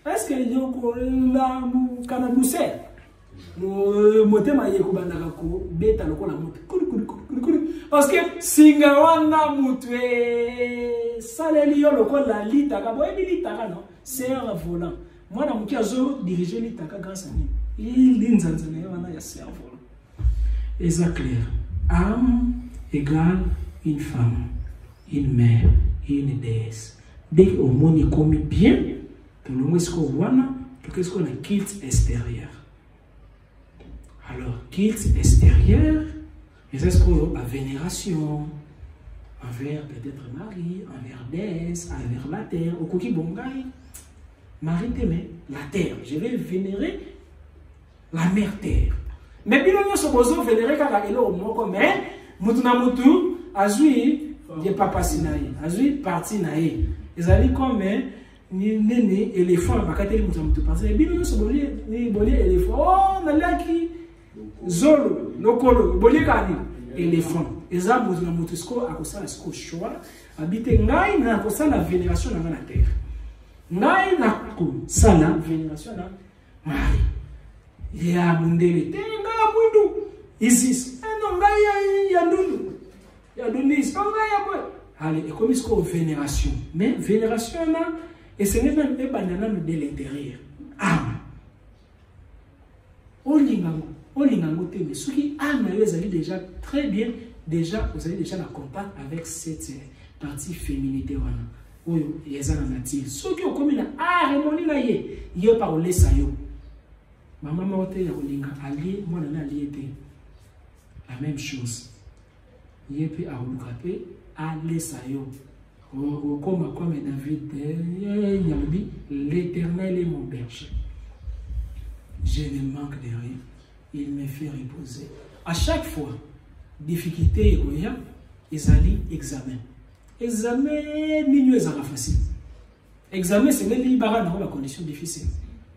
Speaker 1: est-ce que yo ko la kana douceur motema ye ko bandaka ko beta lokola moto parce que singa wana mutwe saleli yo lokola litaka bo ebi litaka non c'est un volant moi na muki azo diriger litaka grâce à lui il nzanzana yo wana ya cerveau. Et ça clair. Âme égale une femme, une mère, une déesse. Dès qu'on monte comme bien, tout le monde est-ce qu'on voit là, qu'est-ce qu'on a culte extérieur. Alors culte extérieur, mais c'est ce qu'on a vénération envers peut-être Marie, envers déesse, envers la terre. Au coquille bongaï, Marie t'aimait la terre. Je vais vénérer la mère terre. Mais bien nous sommes vénérés car elo moko mais mutu na mutu azui il pas passé na ye azui parti na ye ezali comme ni nene éléphant bakateli mutu penser bino so boli ni boli éléphant oh nalaki zolo lokolo boli kani éléphant eza mutu sko akosala sko choix habite ngai na kosala vénération na la terre ngai na kosala vénération na mari ya mundele tenga mundu isis non ngai ya ndundu ya dunis ngai ya boy allez et comme ce vénération mais vénération là et ce n'est même pas banana de l'intérieur âme olingango te mais ce qui âme vous avez déjà très bien déjà vous avez déjà la contact avec cette partie féminité wana oyo yeza na nature ce qui comme na harmonie na ye parole ça yo maman mote ya olinga ali mwana na ali était la même chose yepe a olukape aller ça yo comme David l'Éternel est mon berger je ne manque de rien il me fait reposer à chaque fois difficulté ekoya ezali examen ni ezala facile examen c'est les libara dans la condition difficile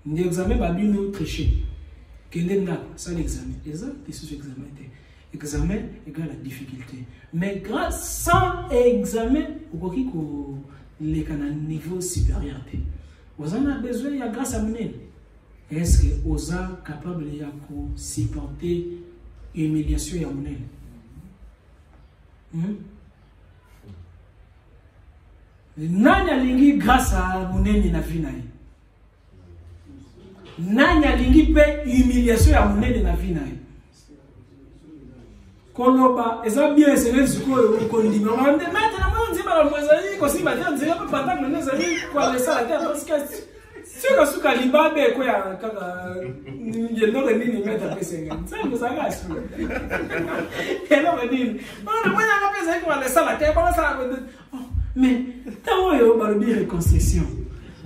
Speaker 1: ni examen babino tricher kende na ça l'examen exact c'est ce examen examen égale la difficulté mais grâce sans examen au les niveau supérieur vous en avez besoin il y a grâce à mener est-ce que vous êtes capable de supporter humiliation et amener nani alingi grâce à munene na vie na ye nani alingi pe humiliation ya munene na vie na ye koloba eza bien c'est siko kondima mande maintenant moi on dit ba mwazali ko si ba dire nzela pa panta na zali kwa lesa la terre parce que siko suka libabe ko ya kaka yendo le nini meta pesenga ça nous agace hello nini on moi na pesa ko lesa la terre comment ça mais tant yo ba le reconstruction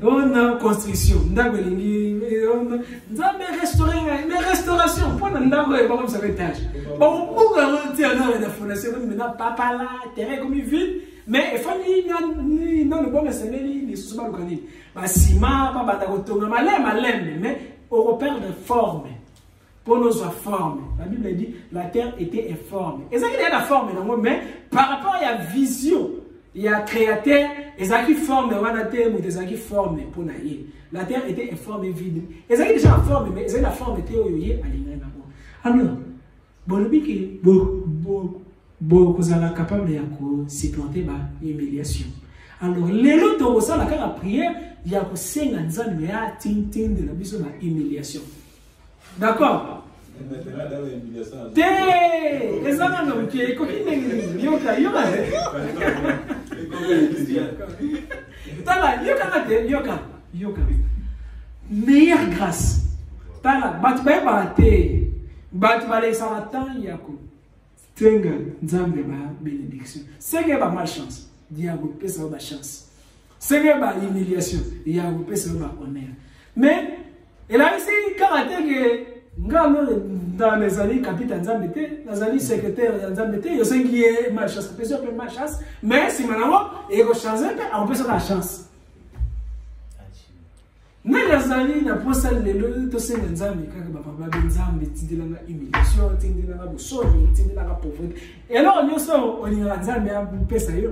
Speaker 1: on a construction ndago lingi mais restauration pour ndago et pas comme ça étage bon pour garantir dans la fondation maintenant papa là terrain comme vide mais il faut non le bon c'est les sous pas le canil ba ciment ba bata ko tonga malem mais au repère de forme pour nos formes la Bible dit la terre était informe et ça il y a la forme mais par rapport à la vision il y a créateur, et ça qui forme, qui forme pour naïe. La terre était informe et vide. Et ça qui déjà forme, mais la forme était au lieu à l'ingrédient. Alors, bon, vous êtes capable de se planter par l'humiliation. Alors, les autres, ça, la prière, il y a que 5 ans de la vision de l'humiliation. D'accord? Meilleure grâce. Bénédiction. C'est que malchance. Diable peut ça ba chance. C'est que ba humiliation. Diable peut ça ba honneur. Mais elle a essayé caractère que dans les années capitaine Nzambete, dans les années secrétaire Nzambete, il y a ceux qui est malchance, plusieurs peu malchance, mais si maintenant il y a chance, on peut se la chance. Mais les années n'a pas ça les deux tous ces Nzambe quand papa Nzambe tindi la humiliation, tindi la bosoni, tindi la pauvreté. Et alors nous sommes on y a Nzambe a peu ça yo.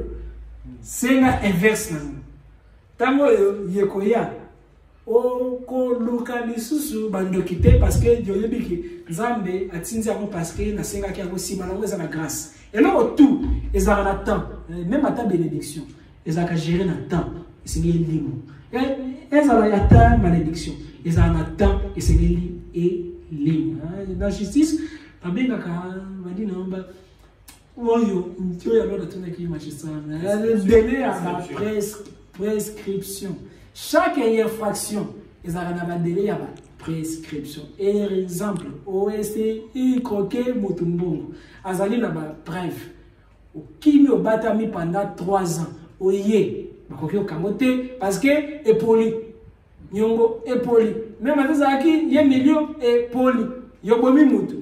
Speaker 1: C'est l'inverse là. Tamo yekoya ko lokali susu bandokite parce que Dieu yebiki Nzambe atinzi yango parce que na senga ki yango sima na ngeza na grâce et là tout ezaka na temps même à ta bénédiction ezaka gérer na temps esengeli limo ezala ya ta malédiction ezala na temps esengeli et limo na justice abengaka badi namba oyo Dieu ya loda tona ki magistrat délai à la prescription. Chaque infraction, ils ont un délai à la prescription. Exemple, OSI, croquet, motumbongo. Azali na ba bref. Au kimi au batami pendant 3 ans. Oye, bakoki au kamote parce que est poli. Nyongo est poli. Même avec Zaki, il y a million est poli. Yobomi mutu.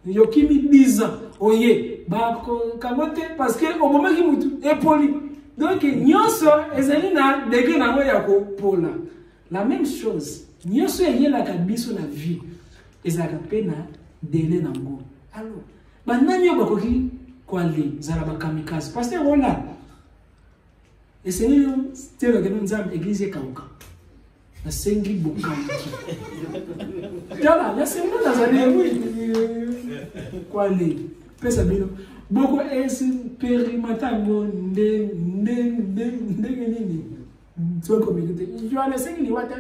Speaker 1: Yokimi 10 ans. oye kamote parce que au moment qui mutu est poli donc nyonso ezali na degré na ngo ya ko pola la même chose nyonso yela ka biso na vie ezaka pena délai na ngo alors banani yo bakoki kwali zala ba kamikaze parce que voilà et c'est nous telo que nous avons église kauka na sengi bokamki yala la sengi na zali kwali pesa bino boko expérimentango nini so communauté yo ala sengi liwata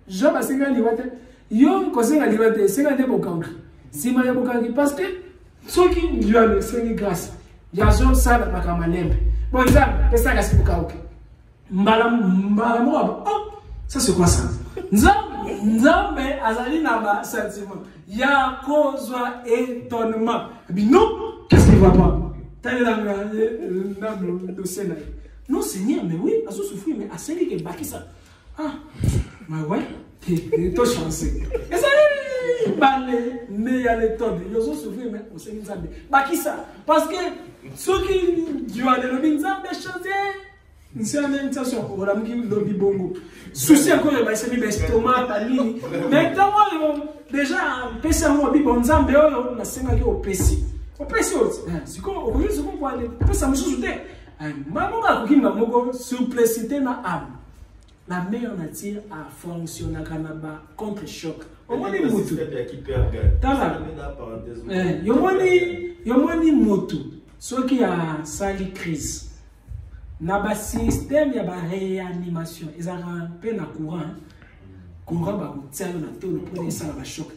Speaker 1: jo ba sengi liwata yo ko sengi liwata sengi de bokamki sima ya bokamki parce que soki yo ala sengi grâce ya zo sala makamalembe bon ça pesa ka sibukauke mbala mo oh ça c'est quoi ça nzambe azali na ba sentiment ya kozwa étonnement non qu'est-ce qui va pas t'as le Seigneur non Seigneur mais oui azo souffrir mais a sengi ke bakisa ah mais ouais t'es chanceux et ça balé mais ya le temps yo zo souffrir mais o sengi nzambe bakisa parce que ceux qui Dieu a le nzambe changer c'est une intention on a mis lobby bongo souci encore le baisemi l'estomac palini mais tant déjà pesa mo bi bonzambe oyo na senga ki opesi c'est comme au lieu de quoi aller pesa mususu te maman ka kokimba moko simplicité na âme la meilleure nature a fonctionné kanaba contre choc au moins ni mutu tala yomoni mutu soki a sali crise na ba système ya ba réanimation ezaka pe na courant ba kotiano na tolo pour ça ba choc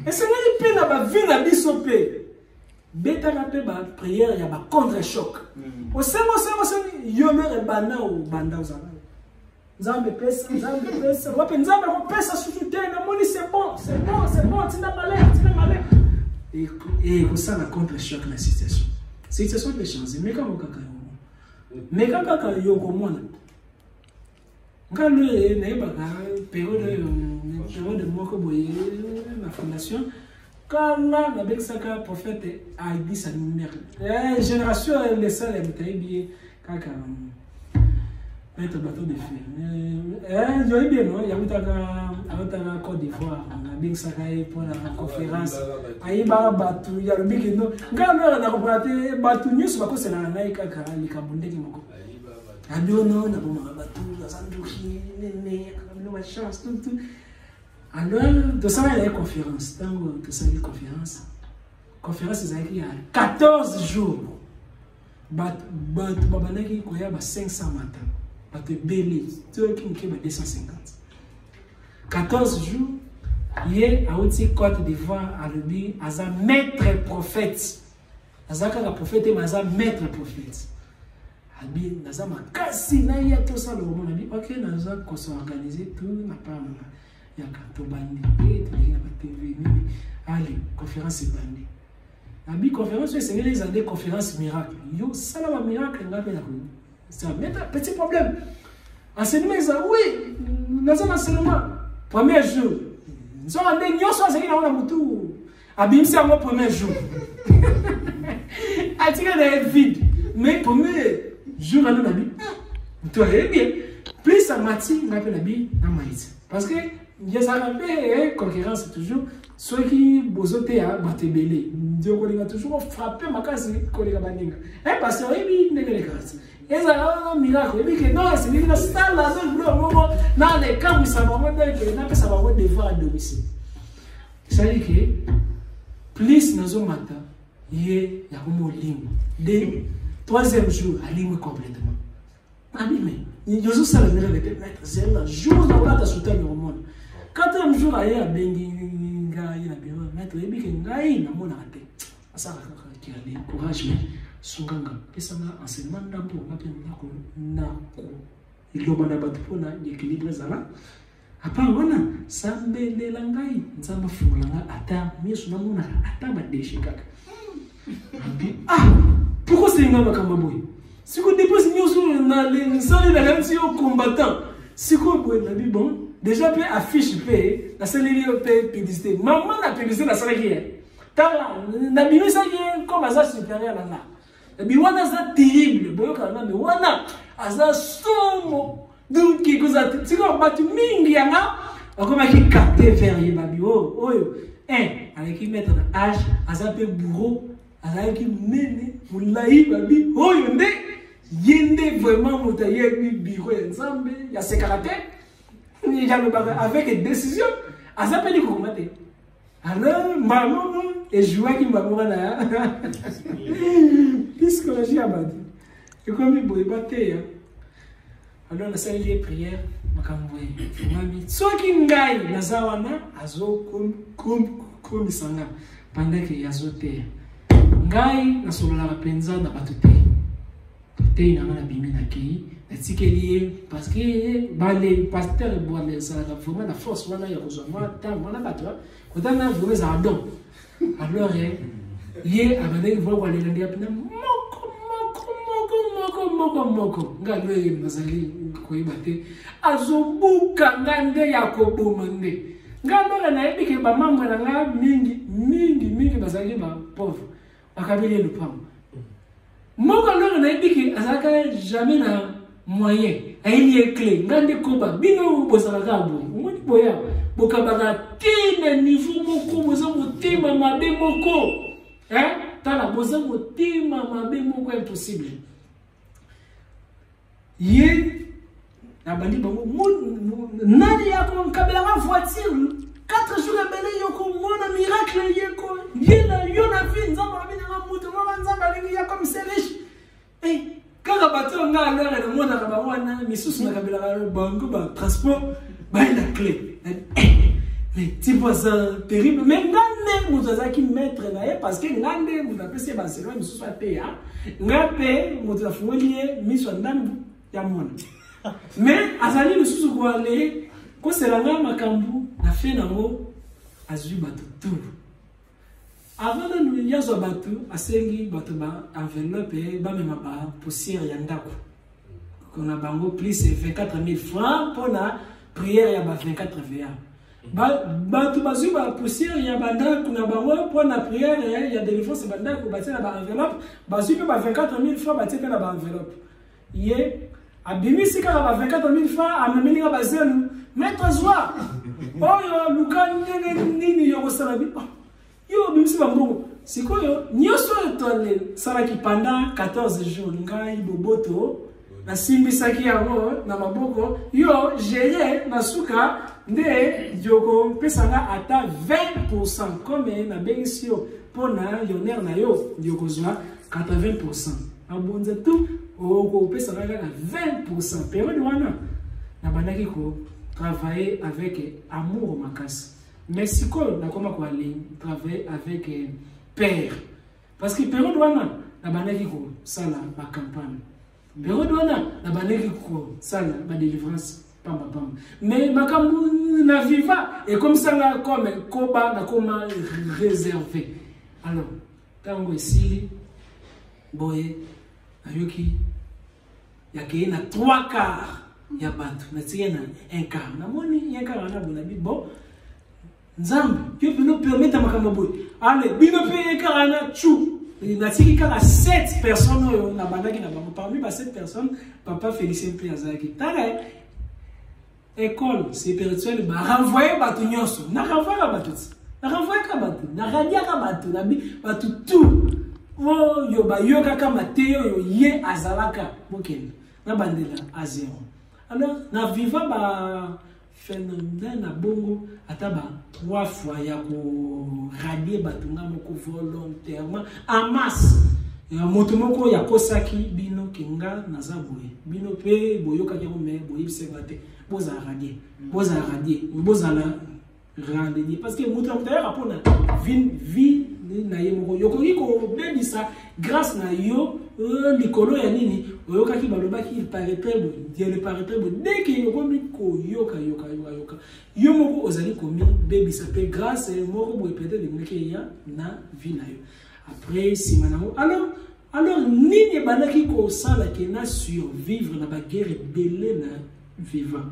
Speaker 1: et c'est nani pe na ba vie na biso pe beta na pe ba prière ya ba contre choc o semo yo mere bana o banda uzana nzambe pesa wapi nzambe ko pesa sutu tena moni c'est bon tina malheur et ko ça na contre choc na situation de changer mais comme kaka mais quand yo komona ngalo na ibaka période moko boye na fondation quand na beksaka prophète a dit sa numéro génération les salles bien kaka mettre bateau de fer yo bien non ya utaka Côte d'Ivoire na beksaka pour la conférence ayiba batu ya lobiki no ngalo na koprate batu nyusu bakosela na ngai kaka likabundeki moko adono na bomaka batu azanduki nene no ma chance tout alors de ça la conférence tango que ça la conférence ezaki ya 14 jours batu babanaki koya ba 500 matin batu belé tout qui mke ba 250 14 jours hier a outi Côte d'Ivoire a lebi aza maître prophète azaka la prophète mais aza maître prophète abi naza makasi na ya to ça le moment abi OK naza ko s'organiser tout na pas ya kanto bandi et na ba TV mimi allez conférence bandi abi conférence c'est les années conférence miracle yo ça la miracle ngabe na ko ça mais petit problème enseignement ça oui naza enseignement premier jour nous sommes en dénion soit c'est na mutu abi c'est mon premier jour attirer les vide mais premier jour à la vie toi bien plus ça mati ngabe na bi na maïs parce que il y a concurrence toujours ceux qui bozote à batebele Dieu kolinga toujours frapper makasi kolinga baninga parce que oui ndekele kasi eza miracle et que non c'est une star là dans le na les camps ça va moi que na pesa ba devant à domicile ça dit que plus nazo mata yé ya komo limbo de troisième jour alimwe complètement abi mais yozo ça le répéter c'est le jour où on va soutenir au monde quatrième jour ailleurs bengi ngai na bien maître et bien ngai na mona te asa ka ki courage mais sunganga pesa na enseignement ndampo na ko iloba na batu pona équilibre zala apa wana sambelela ngai nzamba fulanga ata miso na mona ata ba deshikaka pourquoi c'est ngamba kama boy siko dépose nyoso na le sali na kanti yo combattant siko boy na bi bon déjà peut affiche peut la salle lié peut publicité maman la publicité la salle qui est tala na bimisa ye comme aza supérieur na nga na biwana za terrible boyoka na me wana aza somo donc ki koza tiko batu mingi yanga akoma ki capter vers ye babi oyo avec qui mettre na âge aza pe bourreau aza ki nene mulai babi oyo nde yende vraiment motaye bi biro ya nzambe ya ses caractères il avec des décisions aza pe ni ko mate alors maman et jouer qui m'a voilà psychologie abadi et comme il boit batté alors la salle de prière makamboye mami soki ngai nazawana azo comme sanga pendant que yazote ngai na solo la penza na batote te na na bimi na ki etikeli parce que balé pasteur boire les ça la vraiment la force wana ya kozoma ta wana bato ko tana vraiment za don alors ye abandé voir wale ndia pina moko ngalo ye mazali ko ibate azobuka ngande yakoboma nde ngalo na ebike ba mambo na nga mingi bazali ba pauvre akabeli le pam moko lo na ebike azaka jamais na moyen aili clé ngande koba bino bozala kabo ngoni boya bokabaka tine niveau moko boza motima mabe moko tala boza motima mabe moko impossible ye na bandi bango nani yako kabela ma voiture 4 jours ebele yoko mona miracle yeko yena yona vie nzamba bina na mutu mama nzamba lingi ya comme c'est riche kaka bato nga alors na mona ka wana misusu na kabela bango ba transport ba la clé mais tipo ça terrible mais ngande mutu azaki maître na ye parce que ngande mutu apese ba selo misusu ape ya ngape mutu afungoli miso ndambu ya mona mais azali le sous ko aller ko seranga makambu na fe nango azui bato tout avant de nous yazo bato asengi bato ba enveloppe ba mema ba poussière ya ndako qu'on a bango plus 24 000 francs pour la prière ya ba 24 VA bato bazui ba poussière ya banda kuna bango pour la prière ya délivrance banda ko batia ba enveloppe bazui ba 24 000 francs batia na ba enveloppe ye abimisi kaka ba 24 000 francs amemeli ka bazelu maître zwa oyo lukani nini yoko sala bi yo bimisi ba mbongo sikoyo nyoso etole sala ki pendant 14 jours ngai boboto na simbisaki yango na maboko yo gérer na suka nde joko pesanga ata 20% comme na bengisio pona yoner na yo yoko zwa 80%. Abonza tout au pesa na 20%. Période wana na bandaki ko travailler avec amour makasi. Mais si ko na koma ko aller travailler avec père. Parce que période wana na bandaki ko sala ba campagne. Période wana na bandaki ko sala ba délivrance pamba. Mais makambu na viva et comme ça là comme koba na koma réservé. Alors tango ici boye ayoki yake na 3 quarts ya batu na tiena 1 quart na moni ya quart na bona bi bon nzambe yo bino permettre makambo boye ale bino pe 1 quart na chu na tiki kala 7 personnes yo na bandaki na bango parmi ba 7 personnes papa Félicien pe azaki tala école spirituelle ba renvoyer batu nyonso na renvoyer batu na radia ka batu na bi batu tout oh yo ba yo kaka mateo yo ye azalaka bokende na bandela a 0 alors na viva ba phénomène na bongo ataba 3 fois ya ko radier batunga moko volontairement en masse ya moto moko ya kosaki bino kinga na zaboye bino pe boyoka ke me boyibse ngate boza radier radier parce que moto mtaya rapona vie na yemo yokoki ko bebisa grâce na yo likolo ya nini oyoka ki balobaki il paraîtrait bon Dieu le paraîtrait bon dès que yo komi ko yoka yo moko ozali komi bebisa pe grâce moko bo peut-être ngeke ya na vie na yo après simanamo alors nini banaki ko sala ke na survivre na ba guerre belé na vivant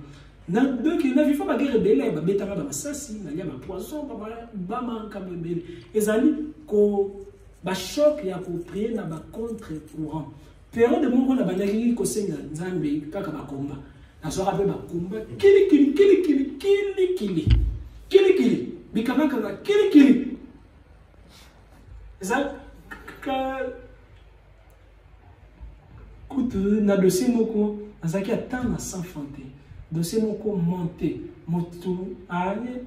Speaker 1: Donc na vivre ba guerre rebelle ba betanga ba masasi na lia ba poisson ba manka bebele ezali ko ba choc ya ko prier na ba contre courant période de mon na bandaki ko senga nzambe kaka ba komba na so rappel ba komba kili bikama kaka kili ça coûte na dossier moko azaki atana sans frontière dossier moko monté moto ale